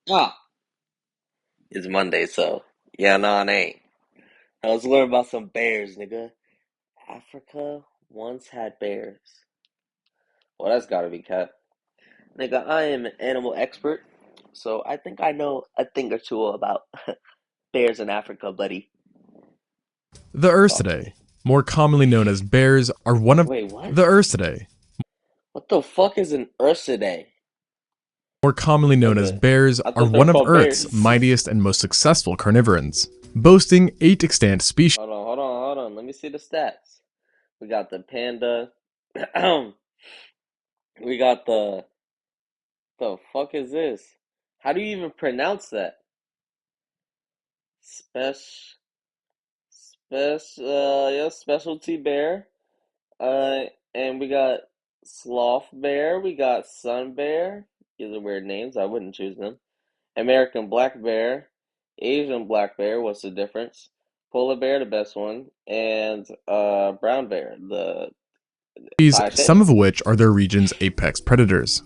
Ah, it's Monday, so yeah, no, it ain't. I was learning about some bears, nigga. Africa once had bears. Well, that's gotta be cat. Nigga, I am an animal expert, so I think I know a thing or two about bears in Africa, buddy. The Talk to Ursidae, me. more commonly known as bears, are one of Wait, what? the Ursidae, What the fuck is an Ursidae? more commonly known as Nigga, bears, I are thought they were one of called Earth's bears. mightiest and most successful carnivorans, boasting 8 extant species. Hold on. Let me see the stats. We got the panda. We got the fuck is this? How do you even pronounce that? Special, yeah, specialty bear. Uh, and we got sloth bear. We got sun bear. These are weird names. I wouldn't choose them. American black bear, Asian black bear. What's the difference? Polar bear, the best one, and brown bear, the tie Some shit. of which are their region's apex predators.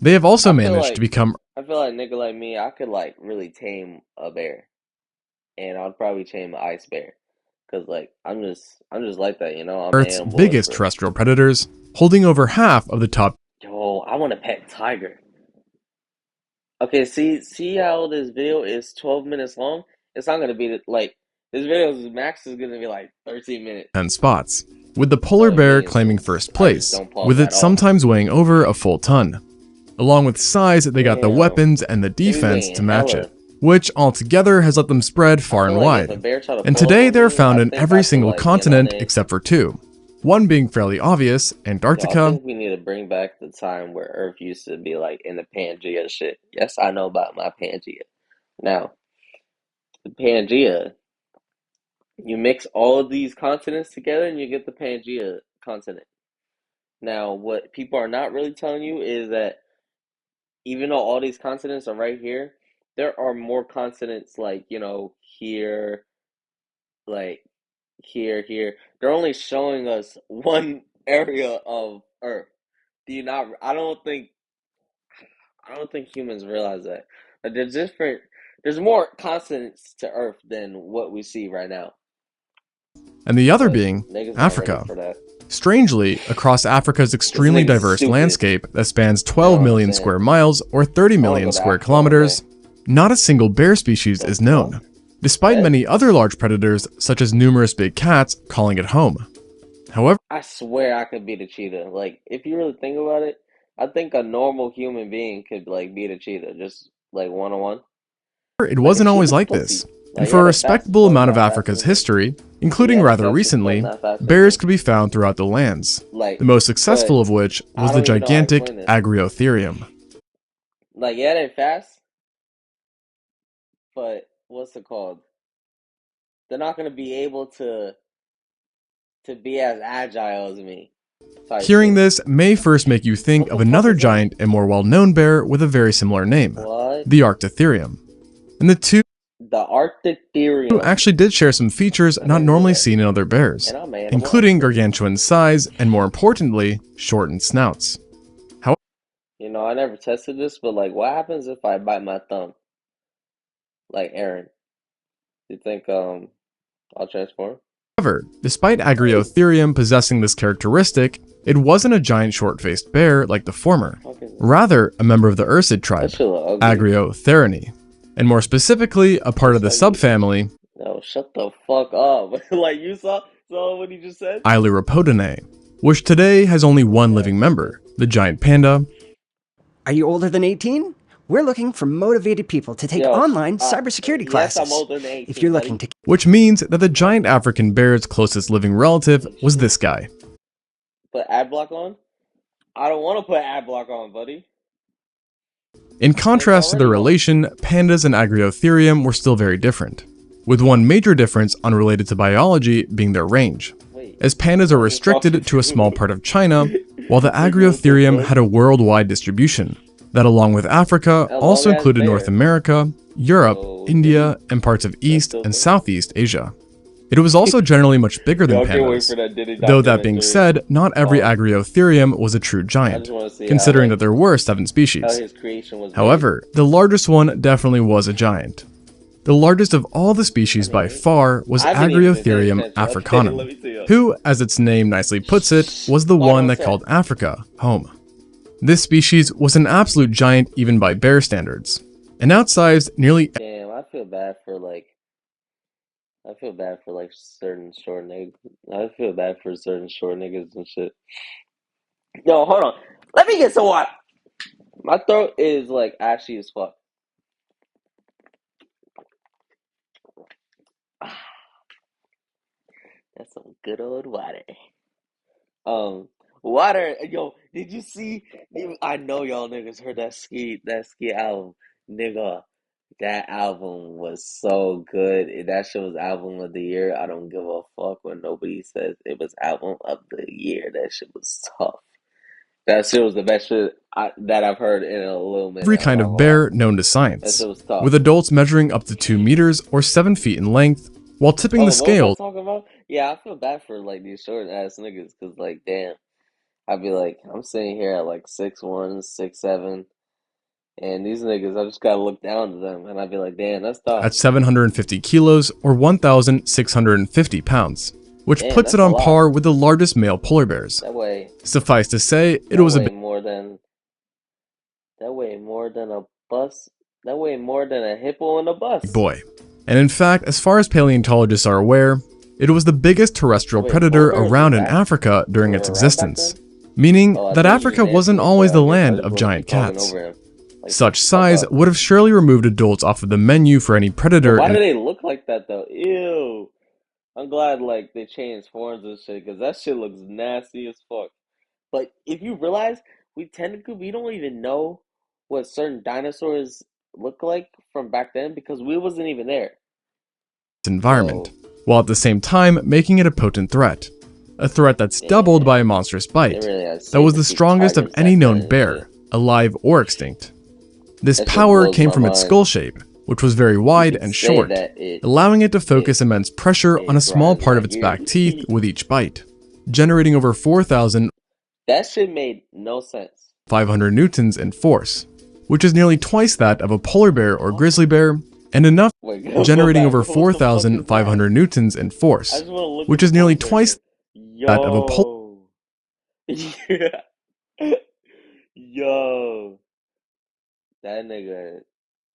They have also I feel managed to like become I feel like nigga like me, I could like really tame a bear, and I'd probably tame an ice bear. Cause like I'm just like that, you know. I'm an Earth's animal biggest whisperer. terrestrial predators, holding over half of the top. Yo, I want to pet tiger. Okay, see how this video is 12 minutes long? It's not gonna be like this video's max is gonna be like 13 minutes. 10 spots, with the polar No, it bear means claiming it's first I just place, don't pause with it at all. sometimes weighing over a full ton. Along with size, they got the Damn, weapons and the they be defense weighing to match it, hella. which altogether has let them spread I far feel and like if wide. a bear try to And pull up today on they're me, found I in think every I could single like, you know, continent name. except for two. One being fairly obvious, Yo, I Antarctica. think we need to bring back the time where Earth used to be like in the Pangea shit. Yes, I know about my Pangea. Now, the Pangea, you mix all of these continents together and you get the Pangea continent. Now, what people are not really telling you is that even though all these continents are right here, there are more continents like, you know, here, like here. They're only showing us one area of Earth. Do you not? I don't think humans realize that. Like, there's different. There's more continents to Earth than what we see right now, And the other but being niggas not ready Africa. for that. Strangely, across Africa's This extremely nigga's diverse stupid. landscape that spans I 12 don't million understand. square miles or 30 I want to million go to square Africa one day. kilometers, not a single bear species The is fuck? known, despite What? many other large predators such as numerous big cats calling it home. However, I swear I could beat a cheetah. Like, if you really think about it, I think a normal human being could like beat a cheetah, just like one on one. it Like a wasn't always cheetah's like pussy. this, and Like, for yeah, a they fast as respectable fuck, amount of not faster Africa's than me. history, including Yeah, they rather fast as fuck, recently, not faster than bears me. could be found throughout the lands, the Like, most but successful of which I was the don't even know how to gigantic explain this. Agriotherium. Like, yeah, they fast, but what's it called? They're not gonna be able to be as agile as me, type Hearing shit. this may first make you think What of the fuck another is that? giant and more well-known bear with a very similar name, What? the Arctotherium. And the two The Arctic actually did share some features I not never knew normally that. seen in other bears, And I'm an animal including expert. gargantuan size and, more importantly, shortened snouts. You know, I never tested this, but like, what happens if I bite my thumb? Like Aaron, you think I'll transform? However, despite Wait, Agriotherium possessing this characteristic, it wasn't a giant short-faced bear like the former, fuck is this? rather a member of the Ursid That tribe, shit look ugly. Agriotherini, and more specifically, a part of It's the ugly. subfamily No, shut the fuck up. Like you saw what he just said? Ailuropodinae, which today has only one Yeah, living stupid. member, the giant panda, Are you older than 18? We're looking for motivated people to take Yo, online cybersecurity yes, I'm classes. older than If 18, you're looking buddy. to which means that the giant African bear's closest living relative Holy was shit. this guy. Put ad block on? I don't want to put ad block on, buddy. In It's contrast to their already on. relation, pandas and Agriotherium were still very different, with one major difference unrelated to biology being their range, Wait, as pandas are I'm just talking restricted to a to small me. part of China, while the Nigga, what the Agriotherium fuck? had a worldwide distribution that, along with Africa, A long also ass included North bear. America, Europe, So, did India, he? and parts of That's East still and thing? Southeast Asia. It was also generally much bigger than Yo, I can't wait pandas. for that Diddy Though that being documentary. said, not every Um, Agriotherium was a true I giant, just want to see considering how that there were 7 how species. his creation was made. However, the largest one definitely was a giant. The largest of all the species by far was I haven't even been paying Agriotherium attention. Okay, let africanum, me see. who, as its name nicely puts it, was the one that called Africa home. This species was an absolute giant even by bear standards, and outsized nearly Damn, I feel bad for like certain short niggas. I feel bad for certain short niggas and shit. Yo, hold on. Let me get some water. My throat is like ashy as fuck. That's some good old water. Water. Yo, did you see? I know y'all niggas heard that ski album, nigga. That album was so good. That shit was album of the year. I don't give a fuck when nobody says it was album of the year. That shit was tough. That shit was the best shit that I've heard in a little every minute. I'm kind not of gonna lie. bear known to That science, shit was tough. with adults measuring up to 2 meters or 7 feet in length, while tipping Oh, the what was I scale talking about? Yeah, I feel bad for like these short ass niggas because like, damn, I'd be like, I'm sitting here at like 6'1", 6'7", and these niggas, I just gotta look down to them, and I'd be like, damn, that's tough. at 750 kilos or 1,650 pounds, which Damn, puts it that's a on lot. par with the largest male polar bears. That way, Suffice to say, it that was a way big more than that way more than a bus. That way more than a hippo in a bus. boy. And in fact, as far as paleontologists are aware, it was the biggest terrestrial Wait, predator polar bears around were in back? Africa during They its were around back then? existence, meaning Oh, I that thought you Africa just wasn't answered, always but the I guess I land just of want to giant keep talking cats. over him. Like, Such shut the fuck size up. would have surely removed adults off of the menu for any But predator why do in they look like that though? Ew. I'm glad like they changed forms and shit because that shit looks nasty as fuck. But if you realize, we don't even know what certain dinosaurs look like from back then because we wasn't even there. environment, So while at the same time making it a potent threat. A threat that's doubled by a damn, monstrous they bite really had that was the saber-tooth strongest of tigers any back then known and shit. bear, alive or extinct. This That shit power blows came my from its mind. skull shape, which was very You wide could and say short, that allowing it to focus it immense pressure on a it small grinds part my of its back gears. teeth with each bite, generating over 4,500 That shit made no sense. newtons in force, which is nearly twice that of a polar bear or grizzly bear, and enough Wait, go generating back. over What the fuck is that? 4,500 newtons in I force, just want to look at which the is nearly polar bear twice again. that of a polar Yo. Yeah. Yo. That nigga,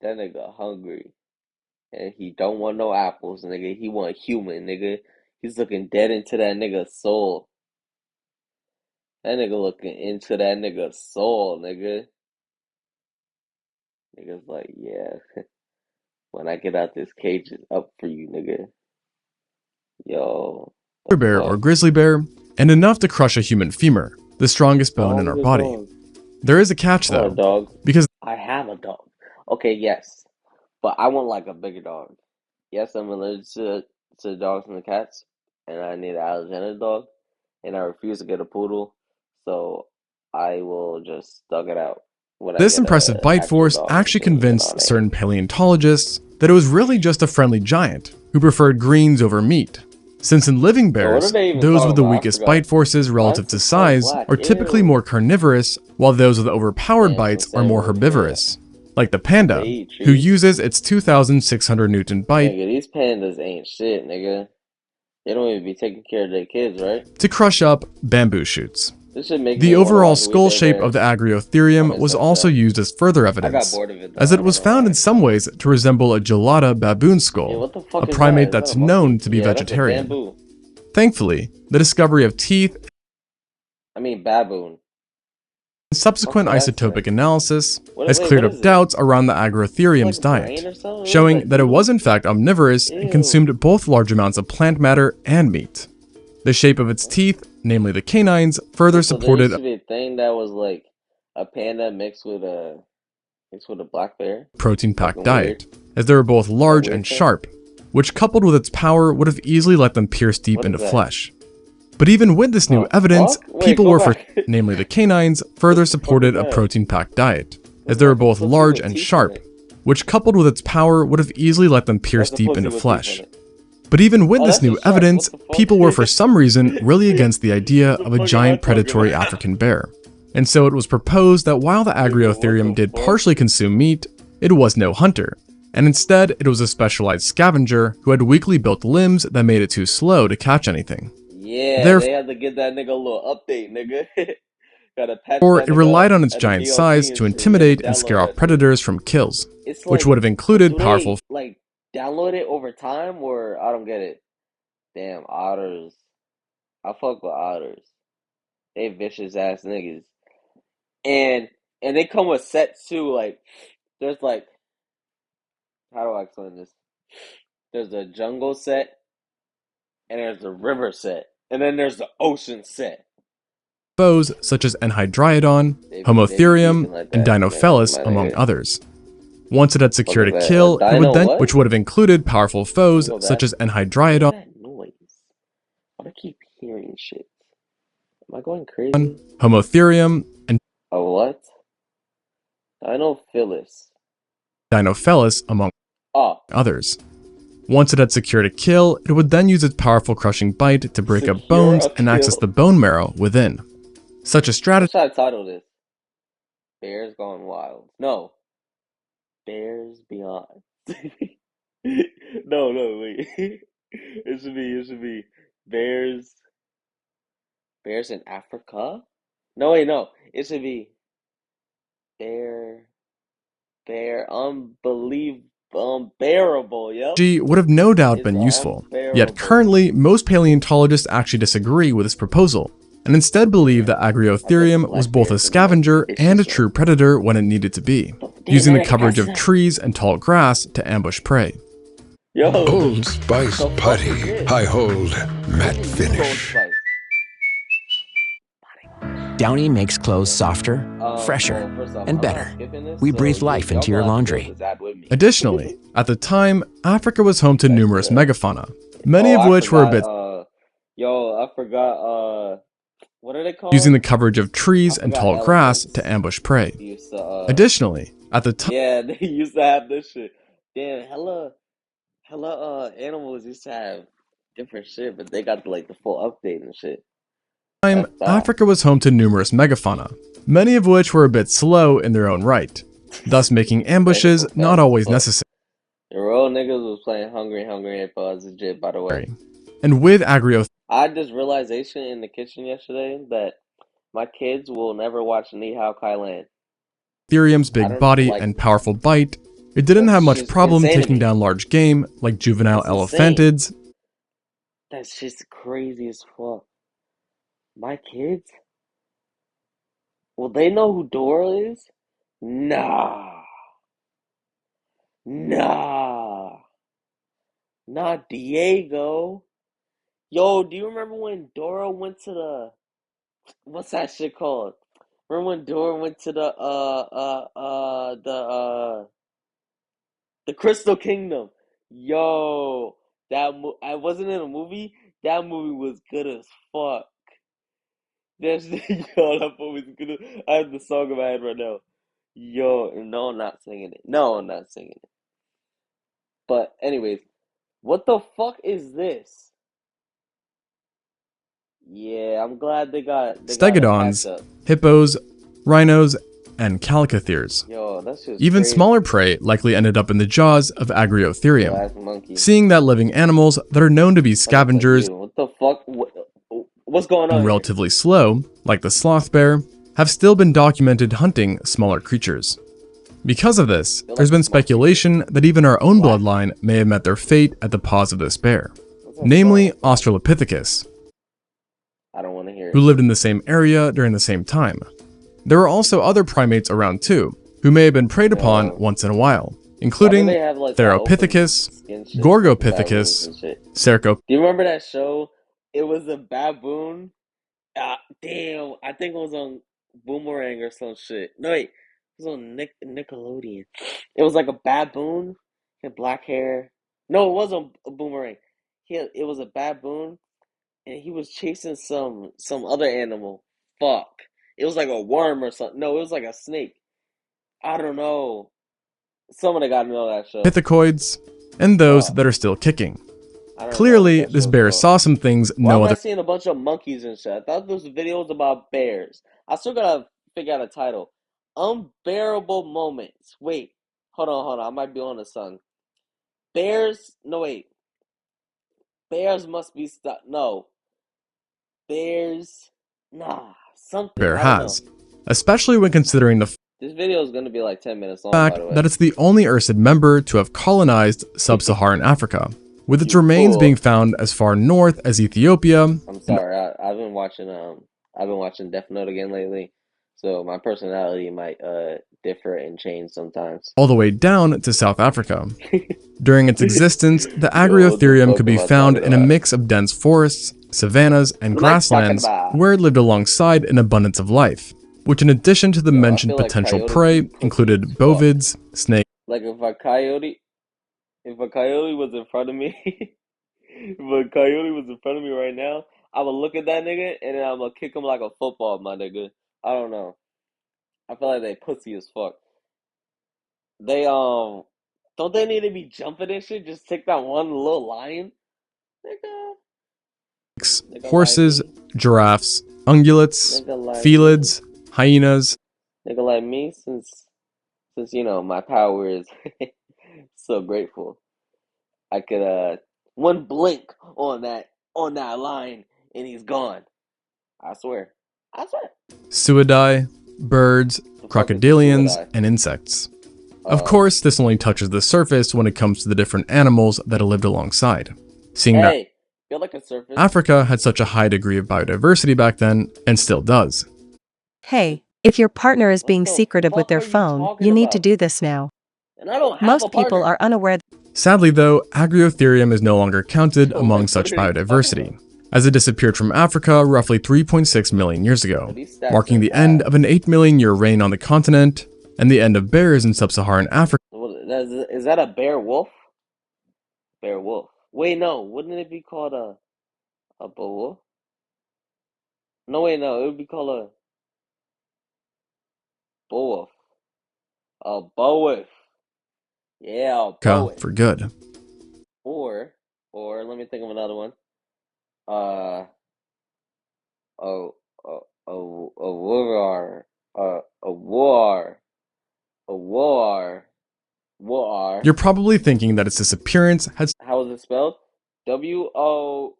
that nigga hungry. And he don't want no apples, nigga. He want human, nigga. He's looking dead into that nigga's soul. That nigga looking into that nigga's soul, nigga. Nigga's like, yeah, when I get out this cage, it's up for you, nigga. Yo, the bear or fuck? grizzly bear, and enough to crush a human femur, the strongest I bone in want our a body. dog. There is a catch I want a though, dog. because I have a dog. Okay, yes. But I want like a bigger dog. Yes, I'm allergic to dogs and the cats, and I need an Alexander dog, and I refuse to get a poodle, so I will just thug it out when I this get impressive a bite actual force dog actually named convinced Banane. certain paleontologists that it was really just a friendly giant who preferred greens over meat. Since in living Yo, what are bears, they even those talking with the about? I weakest forgot. bite forces Why relative is to his tongue size black? are typically Ew. more carnivorous, while those with overpowered Damn, some bites are more sailors, yeah. herbivorous, like the Do panda, they eat who trees? uses its 2,600 Newton bite Nigga, these pandas ain't shit, nigga. They don't even be taking care of their kids, right? to crush up bamboo shoots. This should make The me want to overall watch We skull Bare shape of Bears. the I Agriotherium miss was that also show. used as further I got evidence, bored of it though, as I'm it not was gonna found lie. in some ways to resemble a gelada baboon Yeah, skull, what the a fuck is that? primate Is that that's a monkey? known to be Yeah, that's a vegetarian. bamboo. Thankfully, the discovery of teeth I mean baboon. and Fuck subsequent did I say? isotopic analysis What? has Wait, cleared what up is it? doubts around the It's like Agrotherium's a brain diet, or something? What is showing that that it doodle? was in fact omnivorous and Ew. consumed both large amounts of plant matter and meat. The shape of its teeth, namely the canines, further Wait, so there used supported to be a thing that was like a panda mixed with a black bear? protein-packed Fucking weird. diet, as they were both Is that large weird and shit? sharp, which coupled with its power would have easily let them pierce deep What is into that? flesh. But even with this new The evidence, fuck? Wait, people go were for, back. namely the canines, What further the fuck is supported a that? protein-packed diet, as Looks they were like a both pussy large with and teeth in sharp, it. which coupled with its power would have easily let them pierce That's a deep pussy into with teeth in flesh. it. But even with Oh, this that's a new shark. What evidence, the fuck? people were for some reason really against the idea What of the a fuck am I giant talking predatory about? African bear. And so it was proposed that while the Nigga, what Agriotherium the did fuck? partially consume meat, it was no hunter. And instead, it was a specialized scavenger who had weakly built limbs that made it too slow to catch anything. Yeah, Therefore, they had to give that nigga a little update, nigga. Gotta patch it that nigga up relied on its at the giant DLC size and to shit. You had to intimidate and scare download off that shit. predators from kills, It's which like, would have but included do powerful they like download it over time or I don't get it. Damn, otters. I fuck with otters. They vicious ass niggas. And and they come with sets too, like there's like how do I explain this? There's a jungle set and there's the river set. And then there's the ocean set. foes such as Enhydriodon, They be Homotherium, beefing like and that, man, Dinofelis, my among nigga. others. Once it had Fuck secured is a that? A kill, it would dino then, what? which would have included powerful Let me foes go such back. as What is Enhydriodon, that noise? Why do I keep hearing shit? Am I going crazy? Homotherium, and A what? Dinophilus. Dinofelis, among Oh, others. Once it had secured a kill, it would then use its powerful crushing bite to break up secure bones a and access the kill. bone marrow within. Such a What strategy should I title this? Bears Gone Wild. No, Bears Beyond. No, wait. It should be Bears in Africa? No, wait, no. It should be Bear unbearable, yep. would have no doubt It's been useful. Yet unbearable. currently, most paleontologists actually disagree with this proposal, and instead believe that I bet Agriotherium was black both a bears are like scavenger and a vicious ones. true predator when it needed to be, Damn, using the that coverage that's of trees and tall grass to ambush prey. Yo, Old Spice the fuck is Putty. this? I hold matte What do you use Old finish. Spice? Downy makes clothes softer, Well, fresher, first off, and I'm not better. skipping this, We so breathe life y'all into your gonna have to deal with laundry. this ad with me. Additionally, at the time, Africa was home to Back to numerous the megafauna, many Oh, of I which were a forgot. bit Yo, I forgot. What are they using called? the coverage of I trees and forgot tall grass elephants. to ambush prey. They used to. Additionally, at the time, Yeah, they used to have this shit. Damn, hella. Animals used to have different shit, but they got like the full update and shit. That's that. Africa was home to numerous megafauna, many of which were a bit slow in their own right, thus making ambushes Megaphone not fast as always fuck. necessary. The real niggas was playing Hungry Hippos and shit, by the way. And with I had this realization in the kitchen yesterday that my kids will never watch Ni Hao Kai Lan. Agriotherium's I big don't body like and powerful bite, it didn't that's have much just problem insane to taking me. down large game like juvenile That's insane. elephantids, That's just crazy as fuck. My kids? Will they know who Dora is? Nah. Nah. Not Diego. Yo, do you remember when Dora went to the what's that shit called? Remember when Dora went to the Crystal Kingdom? Yo, I wasn't in a movie. That movie was good as fuck. That's yo, that movie's good. I have the song in my head right now. Yo, no, I'm not singing it. No, I'm not singing it. But anyways, what the fuck is this? Yeah, I'm glad they got a patch stegodons, up. hippos, rhinos, and calicotheres. Yo, that's just Even crazy. smaller prey likely ended up in the jaws of Yo, Agriotherium, ass monkey. seeing that living animals that are known to be That looks like scavengers you. What the fuck? What's going on and here? relatively slow, like the sloth bear, have still been documented hunting smaller creatures. Because of this, Feel there's like a been small creature. speculation that even our own What? bloodline may have met their fate at the paws of this bear, What's that namely song? Australopithecus, I don't want to hear who it. lived in the same area during the same time. There are also other primates around too, who may have been preyed upon Yo, once in a while, why do including they have like that open Theropithecus, skin shit with the baboons Gorgopithecus, and shit? Cerco, Do you remember that show? It was a baboon. Damn, I think it was on Boomerang or some shit. No, wait, it was on Nickelodeon. It was like a baboon. He had black hair. No, it wasn't a Boomerang. It was a baboon, and he was chasing some other animal. Fuck, it was like a worm or something. No, it was like a snake. I don't know. Someone got to know that show. pithecoids, and those Fuck, that are still kicking. I don't know what Clearly, that this show's bear called. saw some things Why no am I other seeing a bunch of monkeys and shit? I thought this video was about bears. I still gotta figure out a title. Unbearable moments. Wait, hold on. I might be on to something. Bears. No wait. Bears must be stuck. No. Bears. Nah. Something. bear I don't know. has, especially when considering the This video is gonna be like 10 minutes long, by fact the way. that it's the only Ursid member to have colonized sub-Saharan Africa, with its You remains fool. being found as far north as Ethiopia, I'm sorry. I've been watching Death Note again lately, so my personality might differ and change sometimes. all the way down to South Africa. During its existence, the Yo, what the Agriotherium fuck could be am I found talking in a about? mix of dense forests, savannas, and What am I talking grasslands about? where it lived alongside an abundance of life, which in addition to the Yo, I mentioned feel like potential coyotes prey be pussy included as fuck. bovids, snakes, Like if a coyote was in front of me, if a coyote was in front of me right now, I would look at that nigga and then I'm gonna kick him like a football, my nigga. I don't know. I feel like they pussy as fuck. They don't they need to be jumping and shit? Just take that one little lion, nigga like horses, me, giraffes, ungulates, nigga like me, felids, hyenas, nigga like me. Since you know my power is so grateful, I could one blink on that line and he's gone. I swear, I swear. suidae, birds, The fuck is a crocodilians, suicidai? and insects. Of course, this only touches the surface when it comes to the different animals that it lived alongside. Seeing that Hey, feel like a surface. Africa had such a high degree of biodiversity back then, and still does. Hey, if your partner is What being the secretive with fuck their are you phone, talking you need to about? do this now. And I don't have a Most people partner. are unaware. Sadly though, Agriotherium is no longer counted Yo, among like, such what are you talking biodiversity, as it disappeared from Africa roughly 3.6 million years ago, These stats marking are the end of an 8 million year reign on the continent, and the end of bears in sub-Saharan Africa. Is that a bear wolf? Bear wolf. Wait, no. Wouldn't it be called a bull wolf? No, wait, no. It would be called a bull wolf. A bull wolf. Yeah, a bull wolf. For good. Or let me think of another one. Uh, a war, a war. You're probably thinking that its disappearance had How is it spelled? W-O.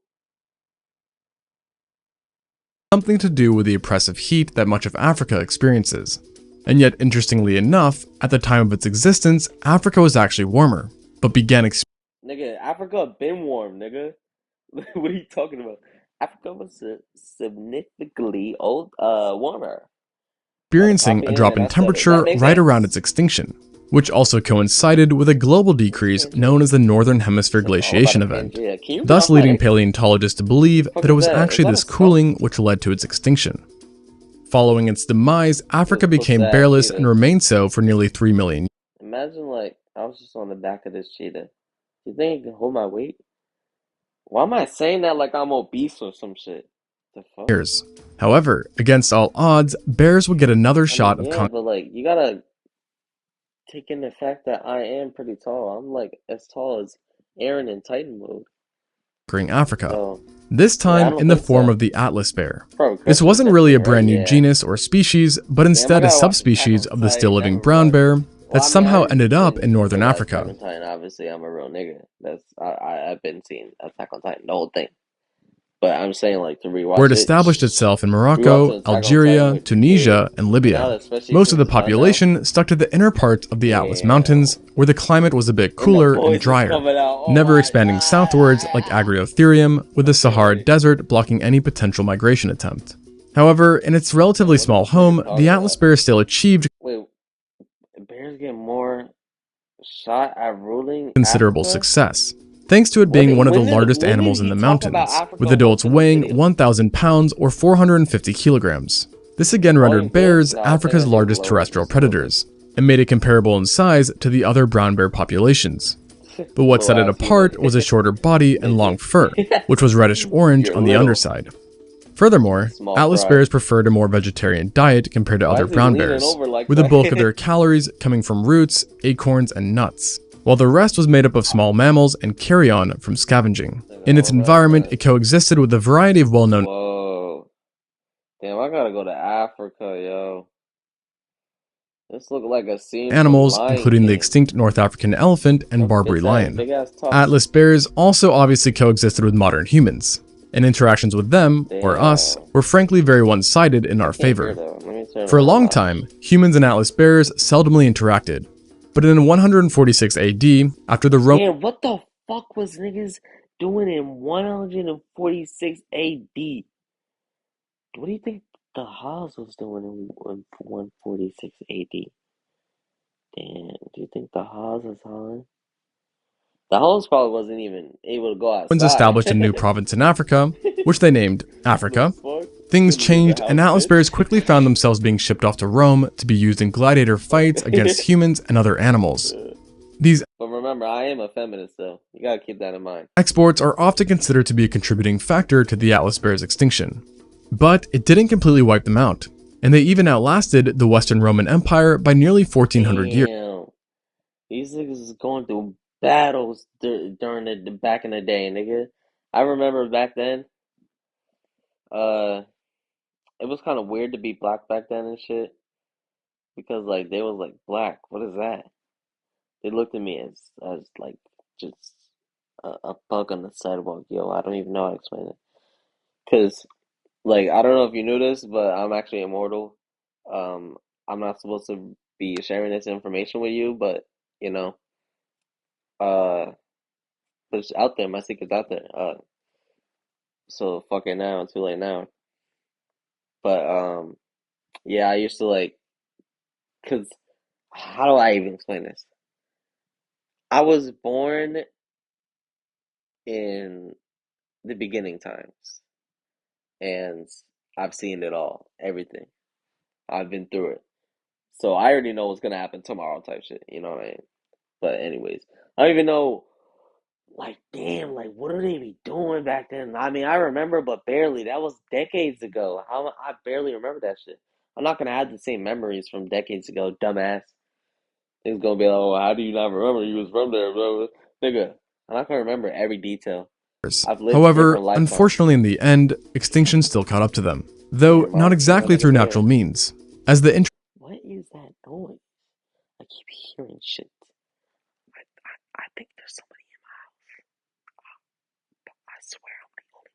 something to do with the oppressive heat that much of Africa experiences. And yet, interestingly enough, at the time of its existence, Africa was actually warmer, but began Nigga, Africa been warm, nigga. What are you talking about? Africa was significantly warmer. experiencing a Copy in drop and in I said it. That temperature makes right around sense. its extinction, which also coincided with a global decrease known as the Northern Hemisphere All about glaciation a event, Pangea. Can you thus drop my leading X? paleontologists to believe Fuck that it is was that? Is actually that a this skunk? cooling which led to its extinction. Following its demise, Africa What's became that bearless cheetah? and remained so for nearly 3 million Imagine like I was just on the back of this cheetah. You think it can hold my weight? Why am I saying that like I'm obese or some shit? The fuck? years. However, against all odds, bears would get another I shot mean, of yeah, but like you gotta take in the fact that I am pretty tall. I'm like as tall as Aaron in Titan mode. conquering Africa, So this yeah, I time don't in the think form so. of the Atlas bear. Probably This crushing wasn't really a testing, right? brand new Yeah. genus or species, but Damn, I instead a gotta watch Attack subspecies on of the Titan. still living Never brown mind. bear that Well, I mean, somehow I ended up in didn't northern realize Attack Africa. on Titan. Obviously, I'm a real nigga. I've been seeing Attack on Titan the whole thing. But I'm saying like to Where rewatch it it. established itself in Rewatching Morocco, Attack on Titan Algeria, with your kid. Tunisia, and Libya. Now, especially Most of since the it's done now. population stuck to the inner parts of the Atlas Damn. Mountains, where the climate was a bit And the cooler and boys is drier, coming out. Oh never my expanding God. southwards like Agriotherium, with the Sahara wait. Desert blocking any potential migration attempt. However, in its relatively What small the fuck are you home, talking the Atlas about? bear still achieved Wait, bears get more shot at ruling considerable Africa? success, thanks to it being one of the largest When did animals in he the talk about mountains, Africa with in adults most of his weighing videos? 1,000 pounds or 450 kilograms. This again All rendered these bears videos, no, I think Africa's it's largest lower, terrestrial just a little bit. predators, and made it comparable in size to the other brown bear populations. But what set it Little ass apart human. was a shorter body and long fur, which was reddish-orange You're on the little. underside. Furthermore, Small Atlas fry. bears preferred a more vegetarian diet compared to Why other is he brown leaning bears, over like with the that? bulk of their calories coming from roots, acorns, and nuts, while the rest was made up of small mammals and carrion from scavenging. In its all that environment, mess. it coexisted with a variety of well-known Whoa. Damn, I gotta go to Africa, yo. This look like a scene from animals, Lion including the King. extinct North African elephant and Them Barbary lion. big ass tusk. Atlas bears also obviously coexisted with modern humans, and interactions with them, or us, Damn. were frankly very one-sided in our I can't hear favor. though. Let me turn For a around long now. time, humans and Atlas bears seldomly interacted. But in 146 AD, after the Romans Damn, what the fuck was niggas doing in 146 AD? What do you think the Haas was doing in 146 AD? Damn, do you think the Haas was on? The Haas probably wasn't even able to go outside. established a new province in Africa, which they named Africa, The fuck? things Couldn't leave the changed and house, Atlas bitch. bears quickly found themselves being shipped off to Rome to be used in gladiator fights against humans and other animals. These But remember, I am a feminist, though. You gotta keep that in mind. exports are often considered to be a contributing factor to the Atlas bear's extinction. But it didn't completely wipe them out, and they even outlasted the Western Roman Empire by nearly 1400 years. Damn, these niggas is going through battles during the back in the day, nigga. I remember back then, uh, it was kind of weird to be black back then and shit because like they was like black. What is that? They looked at me as like just a bug on the sidewalk. Yo, I don't even know how to explain it. Cause like I don't know if you knew this, but I'm actually immortal. Um, I'm not supposed to be sharing this information with you, but you know, uh, but it's out there. My secret's out there. So fuck it now. Too late now. But yeah, I used to like, cause how do I even explain this? I was born in the beginning times, and I've seen it all, everything. I've been through it, so I already know what's gonna happen tomorrow, type shit. You know what I mean? But anyways, I don't even know. Like, damn, like what do they be doing back then? I mean, I remember, but barely. That was decades ago. How I barely remember that shit. I'm not gonna have the same memories from decades ago, dumbass. It's gonna be like, oh, how do you not remember? You was from there, bro. Nigga, I'm not gonna remember every detail. I've lived However, different lifetimes. unfortunately in the end, extinction still caught up to them, though Damn, not bro. Ain't no exactly through niggas here. natural means. As the What is that noise? I keep hearing shit. I think there's somebody in my house. I swear I'm the only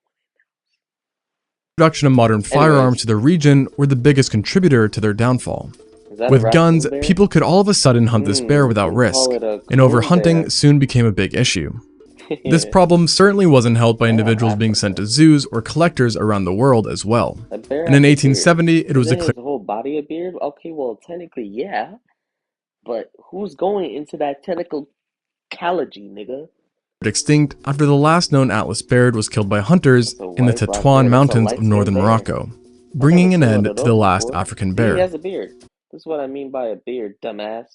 introduction of modern one. firearms Anyways, to the region were the biggest contributor to their downfall. is that a With guns, raccoon bear? people could all of a sudden hunt this bear You without can risk, call it a and coon overhunting bear. soon became a big issue. This problem certainly wasn't helped by Damn, individuals being sent Africa. to zoos or collectors around the world as well. That bear And in has a beard. 1870, it was Isn't declared his whole body a beard? Okay, well, technically, yeah. But who's going into that technicality, nigga? extinct after the last known Atlas bear was killed by hunters That's a in the white black Tetuan bear. That's a Mountains of light skinned northern bear. Morocco, I've never bringing an seen one end of to the those last before. African See, he bear. has a beard. This is what I mean by a beard, dumbass.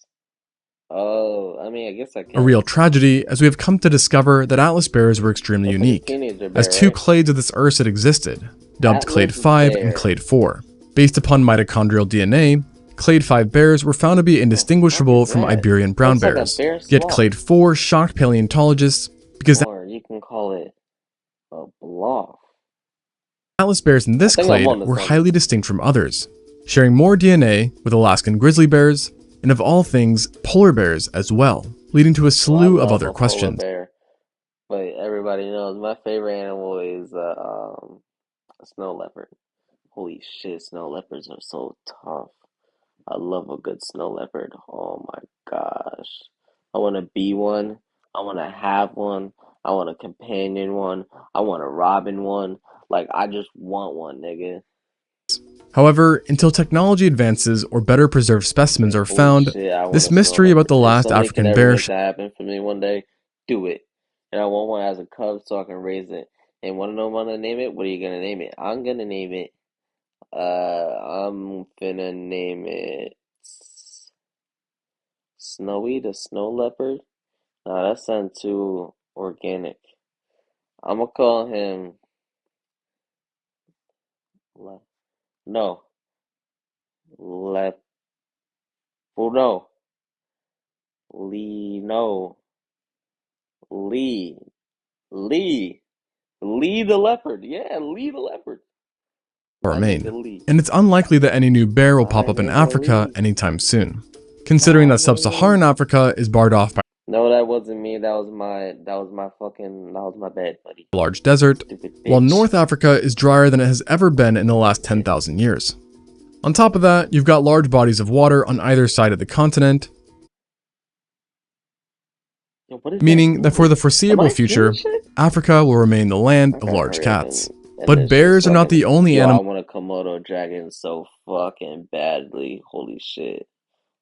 Oh, I mean, I guess I A real can. tragedy, as we have come to discover that Atlas bears were extremely Looks like a unique, teenager as bear, two right? clades of this Ursid existed, dubbed Clade Atlas 5 and bear. Clade 4. Based upon mitochondrial DNA, Clade 5 bears were found to be What the fuck indistinguishable is from that? Iberian brown Looks like a bears, bear yet sloth. Clade 4 shocked paleontologists because Or you can call it a blob. Atlas bears in I this think I'm clade on to were something. highly distinct from others, sharing more DNA with Alaskan grizzly bears, and of all things, polar bears as well, leading to a Well, I slew of love other a polar questions. bear, but everybody knows my favorite animal is a snow leopard. Holy shit, snow leopards are so tough. I love a good snow leopard. Oh my gosh. I want to be one. I want to have one. I want a companion one. I want a robin one. Like, I just want one, nigga. However, until technology advances or better preserved specimens are Holy found, shit, I want this a snow mystery about leopard. the If last somebody could African ever bear make that happen for me one day, do it. And I want one as a cub so I can raise it. And want to know what I'm gonna name it? What are you gonna name it? I'm gonna name it. I'm finna name it Snowy the Snow Leopard. Nah, that sounds too organic. I'm gonna call him. No, Lep. Well, no, Lee. No, Lee. Lee. Lee the leopard. Yeah, Lee the leopard. My nigga remain. Lee. And it's unlikely that any new bear will My pop up in nigga Africa Lee. anytime soon, considering My that nigga sub-Saharan Lee. Africa is barred off by No, that wasn't me. That was my bad, buddy. a large desert, Stupid while bitch. North Africa is drier than it has ever been in the last 10,000 years. On top of that, you've got large bodies of water on either side of the continent, Yo, what is that meaning that for the noise? Am foreseeable I seeing future, shit? Africa will remain the land I of gotta large hurry up cats. and But this shit bears so are I not can. the only Yo, I animal want a Komodo dragon so fucking badly. Holy shit.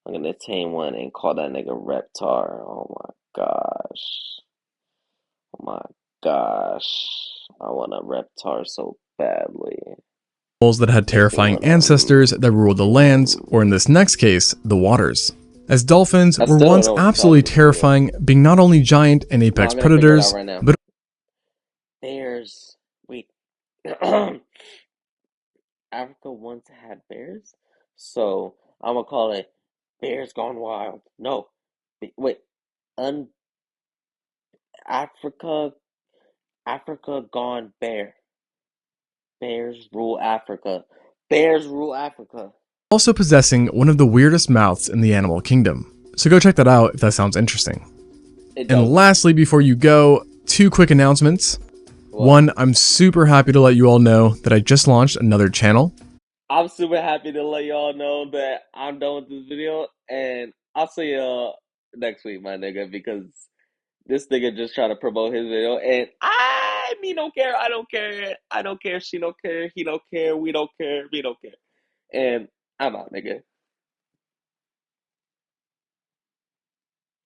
I'm gonna tame one and call that nigga Reptar. Oh my gosh. Oh my gosh. I want a Reptar so badly. that had Make me terrifying wanna. ancestors that ruled the lands, or in this next case, the waters. As dolphins I were still don't once know what to call absolutely this nigga. terrifying, being not only giant and No, apex I'm gonna figure it out predators, right now. but Bears. Wait. Africa once had bears? So I'm gonna call it Bears Gone Wild. No. Wait. Un Africa Africa Gone Bear. Bears rule Africa. Bears rule Africa. also possessing one of the weirdest mouths in the animal kingdom. So go check that out if that sounds interesting. It And doesn't. lastly, before you go, 2 quick announcements. What? One, I'm super happy to let you all know that I just launched another channel. I'm super happy to let y'all know that I'm done with this video, and I'll see y'all next week, my nigga, because this nigga just trying to promote his video, and me don't care, I don't care, she don't care, he don't care, we don't care, we don't care, and I'm out, nigga.